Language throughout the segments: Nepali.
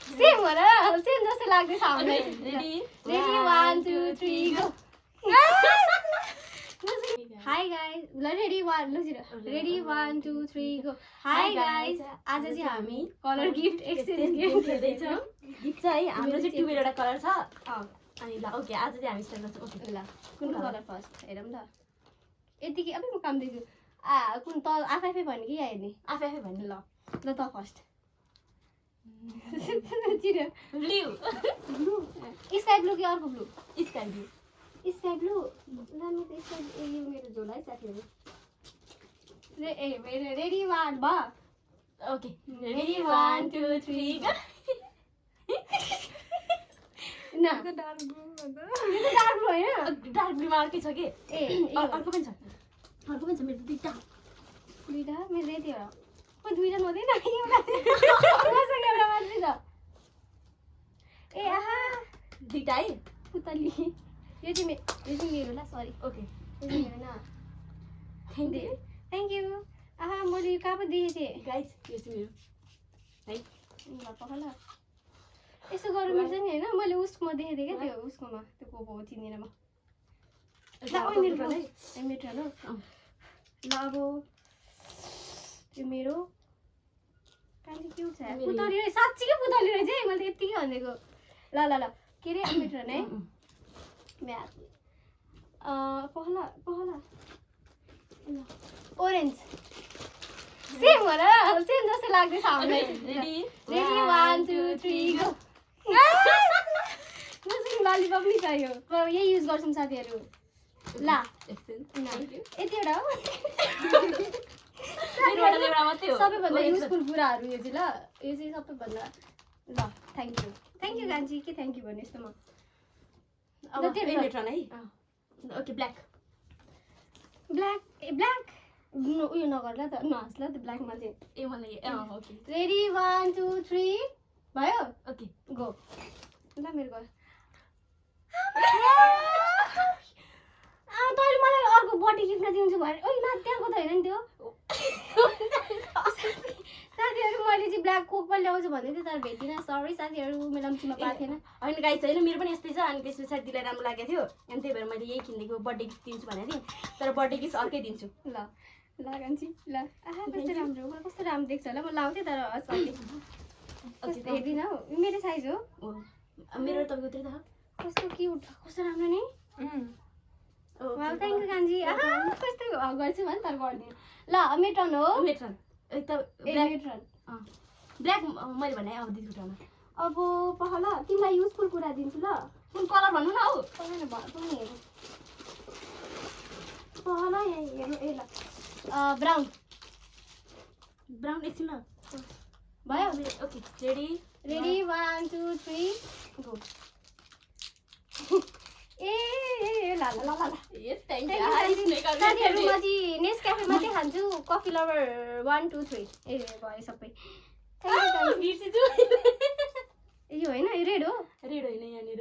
सेम हो र सेम जस्तो लाग्दैछ हामीलाई रेडी 1 2 3 गो हाई गाइस ल रेडी 1 ल रेडी 1 2 3 गो हाई गाइस आज चाहिँ हामी कलर गिफ्ट एक्सचेन्ज गेम खेल्दै छौं गिफ्ट चाहिँ हाम्रो चाहिँ ट्युबेलवटा कलर छ अनि ल ओके आज चाहिँ हामी स्टार्ट गर्छौं ओके ल कुन कलर फर्स्ट हेरौँ ल यतिकै अब म काम दिन्छु कुन त आफै भन्ने कि हेर्ने आफै भन्नु ल ल त फर्स्ट चिरो ब्लू स्काई ब्लू कि अर्को blue sky blue sky blue लामी त स्काई यो मेरो झोला है साथीहरु रेडी 1 बा ओके रेडी 1 2 3 गो न यो त डार्क ब्लू हैन डार्क ब्लूमा अर्कै छ के ए अर्को पनि छ मेरो दुईटा मेरो यति हो म दुईटा नदिन एउटा मसँग एउटा मात्रै छ ए आहा दुईटा है पुतली यो चाहिँ मेरो ल सरी ओके यो चाहिँ मेरो न थ्याङ्क यू आहा मैले यो कहाँ पो देखेको थिएँ गाइस यो चाहिँ मेरो है ल पखल यसो गर्नु मिल्छ नि हैन मैले उसकोमा देखेको थिएँ क्या त्यो उसकोमा त्यो को चिन्दिनँ म ल ओ मेरो है मेरो ल ल अब यो मेरो काली के छ पुतली रे साच्चीकै पुतली रहेछ है मैले यतिकै भनेको ल ल ल के रे मेरो नै म्याथ पहला ओरेन्ज सेम हो र सेम जस्तो लाग्दैछ हामीलाई रेडी 1 2 3 गो मसँग ललिपप नि चाहियो यही युज गर्छौं साथीहरु ल यतिवटा हो सबैभन्दा युजफुल कुराहरु यो चाहिँ ल यो चाहिँ सबैभन्दा ल थ्याङ्क यू गान्जी के थ्याङ्क यू भन्नु यस्तोमा अब त्यो इलेक्ट्रोन है ओके ब्ल्याक उयो नगर्ला त नहाँस ल त ब्ल्याकमा चाहिँ ए मलाई ओके रेडी 1 2 3 भयो ओके गो ल मेरो गो तैँले मलाई अर्को बडी गिफ्ट दिन्छु भने ओइ न त्यहाँको त हैन नि त्यो साथीहरु मैले चाहिँ ब्ल्याक कोक पनि ल्याउँछु भन्दै थिएँ तर भेटिन सरी साथीहरु मेरो लम्चीमा पाएको थिएन हैन गाइस हैन मेरो पनि यस्तै छ अनि त्यसपछि साथीलाई राम्रो लागेको थियो अनि त्यही भएर मैले यही किनेको बर्थडे गिफ्ट दिन्छु भनेको थिएँ तर बर्थडे गिफ्ट अर्कै दिन्छु ल गान्ची ल आहा कस्तो राम्रो मलाई कस्तो राम्रो देख्छ होला म लाउँथे तर सके हेर्दिन हौ मेरो साइज हो मेरो तपाईको त्यही त कस्तो क्यूट कस्तो राम्रो नि वाउ थ्याङ्क यू गान्जी आहा कस्तो गर्छु भने तर गर्दिन ल मेट्रन हो मेट्रन एकदम ब्ल्याक मैले भने अब दिदी उठाउन अब पहल तिमीलाई युजफुल कुरा दिन्छु ल कुन कलर भन्नु न हौ पनि हेरौँ पहल हेर्नु ए ल ब्राउन एकछिन ल भयो ओके रेडी 1 2 3 गो ए ल यस थ्याङ्क यू साथीहरु म चाहिँ नेस्क्याफे मात्रै खान्छु कफी लभर 1 2 3 ए भयो सबै यो हैन यो रेड हो रेड हैन यहाँनिर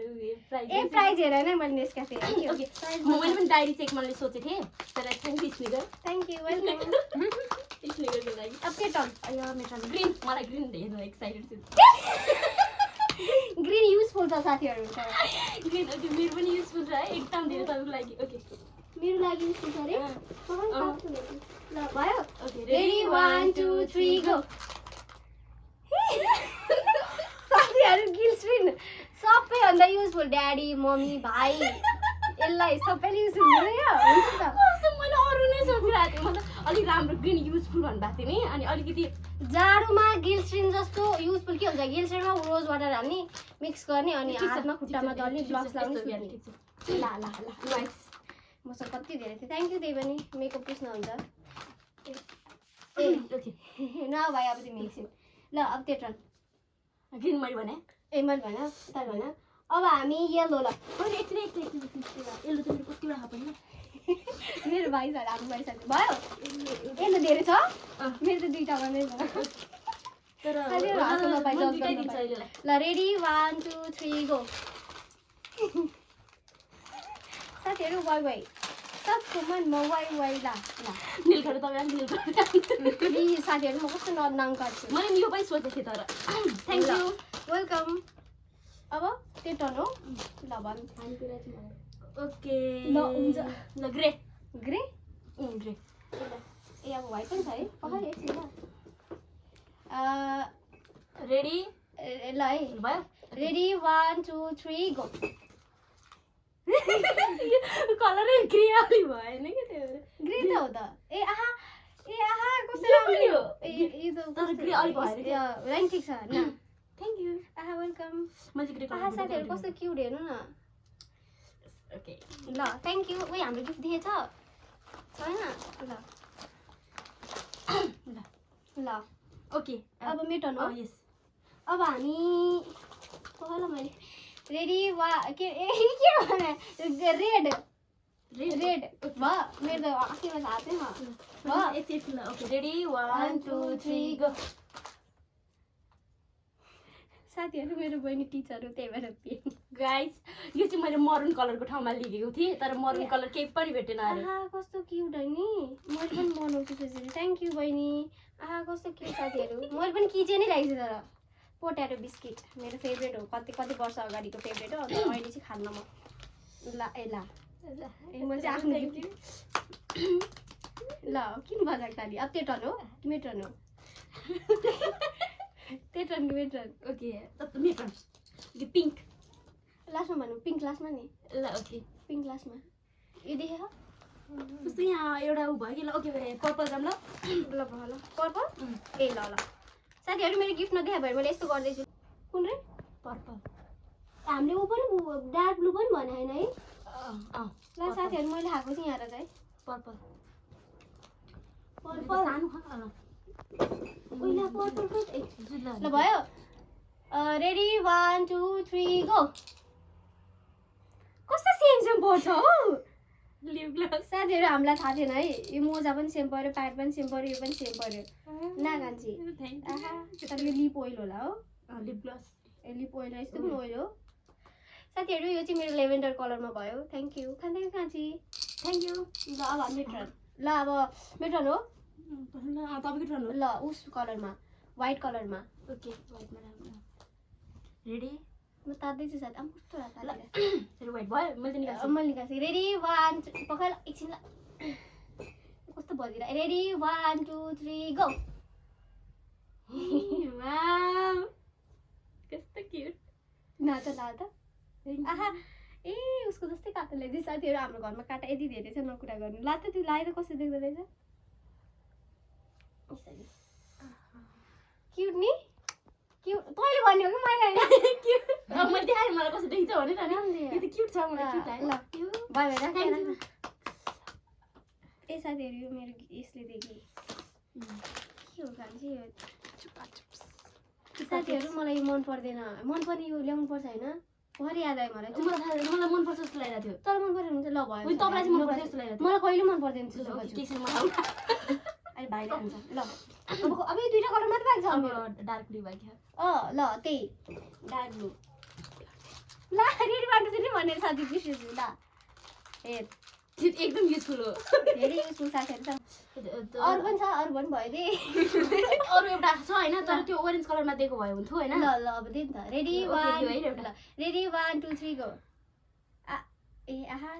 प्राइज प्राइज हेरेर नै मैले नेस्क्याफे ओके मैले पनि डायरी चेक मैले सोचेको थिएँ तर thank you Snicker thank you welcome स्निकरको लागि अब के टर्न अयो मेरो ग्रीन मलाई ग्रीन हेर्नु एक्साइटेड छु ग्रीन युजफुल छ साथीहरु ग्रीन ओके मेरो पनि युजफुल छ है एकदम धेरै तपाईको लागि ओके मेरो लागि युजफुल छ रे ल भयो ओके रेडी 1 2 3 गो साथीहरु गिल्स्ट्रिन सबैभन्दा युजफुल ड्याडी मम्मी भाइ यसलाई सबैले युजफुल हुन्छ त मैले अरु नै सोचिरहेको थिएँ मतलब अलि राम्रो ग्रीन युजफुल भन्नुभएको थियो नि अनि अलिकति जाडोमा गिल्स्ट्रिन जस्तो युजफुल के हुन्छ गिल्स्ट्रिनमा रोज वाटर हाल्ने मिक्स गर्ने अनि हातमा खुट्टामा दल्ने ग्लोभ्स लाउने ल नाइस मसँग कति धेरै थियो थ्याङ्क यू त्यही पनि मेकअप पुस्न हुन्छ ए ओके न भाइ अब तिमी एकछिन ल अब त्यत्रो ग्रीन मैले भने ए मैले भन तर भन अब हामी येलो ल एकछिन येलो त मेरो कतिवटा खाप होइन मेरो भाइ छ हाम्रो भाइ साथी भयो येलो धेरै छ मेरो त दुईटा मात्रै छ तर ल रेडी 1 2 3 गो साथीहरु वाइ वाइ सबको मन वाइ वाइ ला नील खडे तपाईँ नील खडे साथीहरु म कस्तो नङ काट्छु मैले यो पनि सोचेको थिएँ तर थ्याङ्क यू वेलकम त्यो टर्न हो ल भन् खानेकुरा चाहिँ मलाई ओके ल हुन्छ ल ग्रे ग्रे ग्रे ए अब व्हाइट पनि छ है पखाइ एकछिन ल रेडी ल है भयो रेडी 1 2 3 गो कलरै ग्रे अलि भएन कि त्यो ग्रे त हो त ए आहा कस्तो यो पनि हो। ए यो त तर ग्रे अलि भएन के? लाइन ठिक छ न थ्याङ्क यू आहा वेलकम मैले ग्रे आहा साथीहरू कस्तो क्युट हेर्नु न ओके ल थ्याङ्क यू ओइ हाम्रो गिफ्ट दिएछ छैन ल ल ओके अब मेरो टर्न हो यस अब हामी ल मैले रेडी वा के भने रेड रेड भयो मेरो त अस्तिमा हातै भयो एकछिन ओके रेडी 1 2 3 गो साथीहरू मेरो बहिनी टिचर हो त्यही भएर पेन गाइस यो चाहिँ मैले मरुन कलरको ठाउँमा लिखेको थिएँ तर मरुन कलर केही पनि भेटेन अरे आहा कस्तो क्युट है नि मैले पनि बनाउँछु त्यसरी थ्याङ्क यू बहिनी आहा कस्तो क्युट साथीहरू मैले पनि किचे नै ल्याएको छु तर पोट्याटो बिस्किट मेरो फेभरेट हो कति कति वर्ष अगाडिको फेभरेट हो अन्त अहिले चाहिँ खान्न म ल ए मैले चाहिँ आफ्नो गिफ्ट ल किन बजाएको ताली अब त्यो टर्न हो मेरो टर्न हो त्यो टर्नको मेरो टर्न ओके मेरो यो पिङ्क लास्टमा भन्नु पिङ्क लास्टमा नि ल ओके पिङ्क लास्टमा यो देखेको जस्तो यहाँ एउटा ऊ भयो कि ल ओके पर्पल जाम ल ल भयो ल पर्पल ए ल साथीहरू मेरो गिफ्ट नदेखा भएर मैले यस्तो गर्दैछु कुन रे पर्पल हामीले ऊ पनि डार्क ब्लू पनि भने होइन है ल ल साथीहरू मैले खाएको थिएँ यहाँ र चाहिँ पर्पल पर्पल सानो पहिला पर्पल ल ल भयो रेडी 1 2 3 गो कस्तो सेम पर्छ हौ लिप ग्लोस साथीहरू हामीलाई थाहा थिएन है यो मोजा पनि सेम पर्यो प्याड पनि सेम पर्यो यो पनि सेम पर्यो नागान्छी आहा तर यो लिप ओइल होला हो लिप ग्लोस ए लिप ओइल यस्तो पनि ओइल हो साथीहरू यो चाहिँ मेरो लेभेन्डर कलरमा भयो थ्याङ्क यू कान्छी थ्याङ्क यू ल अब मेरो टर्न ल अब मेरो टर्न हो तपाईँको टर्न हो ल उस कलरमा व्हाइट कलरमा ओके रेडी म तात्दैछु साथी अब कस्तो लाग्छ व्हाइट भयो मैले त निकाल्छु मैले निकाल्छु रेडी 1 पखाइ एकछिन ल कस्तो बजिरहेको रेडी 1 2 3 गो वाउ कस्तो क्युट नाच आहा ए उसको जस्तै काटा ल्याइदियो साथीहरू हाम्रो घरमा काटा यति धेरै छ न कुरा गर्नु ला त त्यो लाएर कस्तो देख्दो रहेछ क्युट नि क्युट तैँले भन्ने हो कि मैले होइन क्युट मैले देखाएँ मलाई कस्तो देखिन्छ भने त नि यो त क्युट छ मलाई क्युट ल लाग्यो भयो राख ए साथीहरू यो मेरो यसले देखेँ के हो खान्छ यो साथीहरू मलाई यो मन पर्दैन मन पर्ने यो ल्याउनु पर्छ होइन भरे याद आयो मलाई मलाई मनपर्छ जस्तो लागिरहेको थियो तर मन पऱ्यो भने चाहिँ ल भयो तपाईँलाई चाहिँ मनपर्छ जस्तो लागिरहेको मलाई कहिले मन पर्दैन थियो त्यस्तो केही मलाई अहिले भाइले खान्छ ल अब यो दुईवटा कलर मात्रै भएको छ अब डार्क ब्लू भयो ल त्यही डार्क ब्लू ल रेडी बाटो चाहिँ भनेर साथी बिर्सेछु ल हेर एकदम युजफुल हो धेरै युजफुल साथीहरू छ अरू पनि छ अरू पनि भयो दे अरू एउटा छ होइन तर त्यो ओरेन्ज कलरमा दिएको भयो हुन्थ्यो होइन ल अब दे नि त रेडी 1 रेडी 1 2 3 गो ए आहा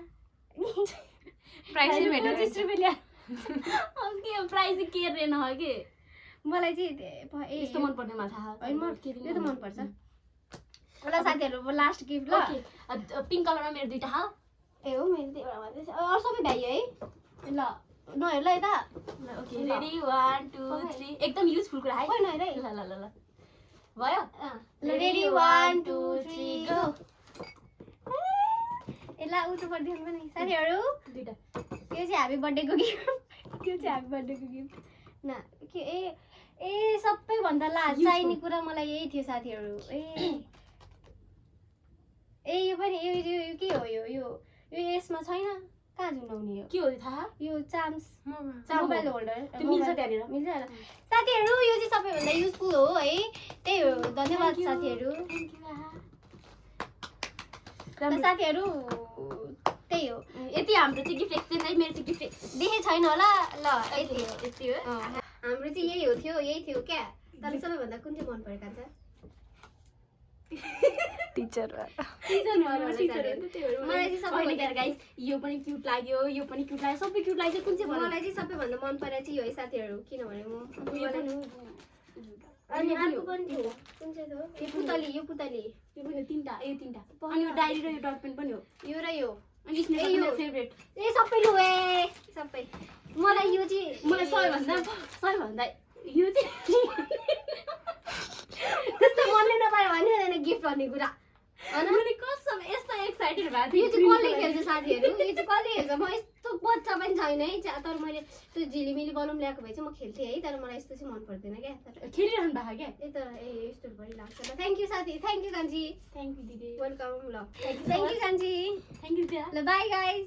प्राइस भेट्यो 25 रुपैयाँ के प्राइस के रहेन हो कि मलाई चाहिँ यस्तो मन पर्नेमा थाहा त्यो त मनपर्छ ल साथीहरू लास्ट गिफ्ट ल पिङ्क कलरमा मेरो दुईटा हाल ए हो मेरो त एउटा मात्रै छ अरू सबै भाइ है ल नहेर ल यता ओके रेडी 1 2 3 एकदम युजफुल कुरा है ओइ नहेर है ल भयो रेडी 1 2 3 गो ए ल उठ्नु पर्दैन पनि साथीहरू दुईटा यो चाहिँ ह्यापी बर्थडेको गिफ्ट त्यो चाहिँ ह्यापी बर्थडेको गिफ्ट न के ए सबैभन्दा चाहिने कुरा मलाई यही थियो साथीहरू ए यो पनि यो के हो यो यसमा छैन कहाँ झुन्डाउने यो के हो थाहा यो चाम्स मोबाइल होल्डर मिल्छ त्यहाँनिर मिल्छ होला साथीहरू यो चाहिँ सबैभन्दा युजफुल हो है त्यही हो धन्यवाद साथीहरू साथीहरू त्यही हो यति हाम्रो चाहिँ गिफ्ट एक्सचेन्ज है मेरो चाहिँ गिफ्ट देखे छैन होला ल यति हो हाम्रो चाहिँ यही थियो क्या तर सबैभन्दा कुन चाहिँ मन परेको छ टिचर मलाई चाहिँ सबैभन्दा गाइस यो पनि क्युट लाग्यो यो पनि क्युट लाग्यो सबै क्युट लाग्यो कुन चाहिँ मलाई चाहिँ सबैभन्दा मन परेको चाहिँ यो है साथीहरू किनभने म यो पनि अनि अर्को पनि थियो कुन चाहिँ थियो यो पुतली यो पनि तीनटा अनि यो डायरी र यो डट पेन पनि हो यो र यो अनि स्नेहा फेभरेट ए सबै लु ए सबै मलाई यो चाहिँ मलाई सबैभन्दा यो चाहिँ त्यस्तो मनले नपायो भने हुँदैन गिफ्ट गर्ने कुरा हैन मैले कसम यस्तो एक्साइटेड भएको थिएँ यो चाहिँ कसले खेल्छ साथीहरू यो चाहिँ कसले खेल्छ म यस्तो बच्चा पनि छैन है तर मैले त्यो झिलिमिली बनाउँ ल्याएको भए चाहिँ म खेल्थेँ है तर मलाई यस्तो चाहिँ मन पर्दैन क्या तर खेलिरहनु भएको क्या ए तर यस्तो पनि लाग्छ ल थ्याङ्क यू साथी थ्याङ्क यू कान्छी थ्याङ्क यू दिदी वेलकम ल थ्याङ्क यू कान्छी थ्याङ्क यू दिदी ल बाई गाइज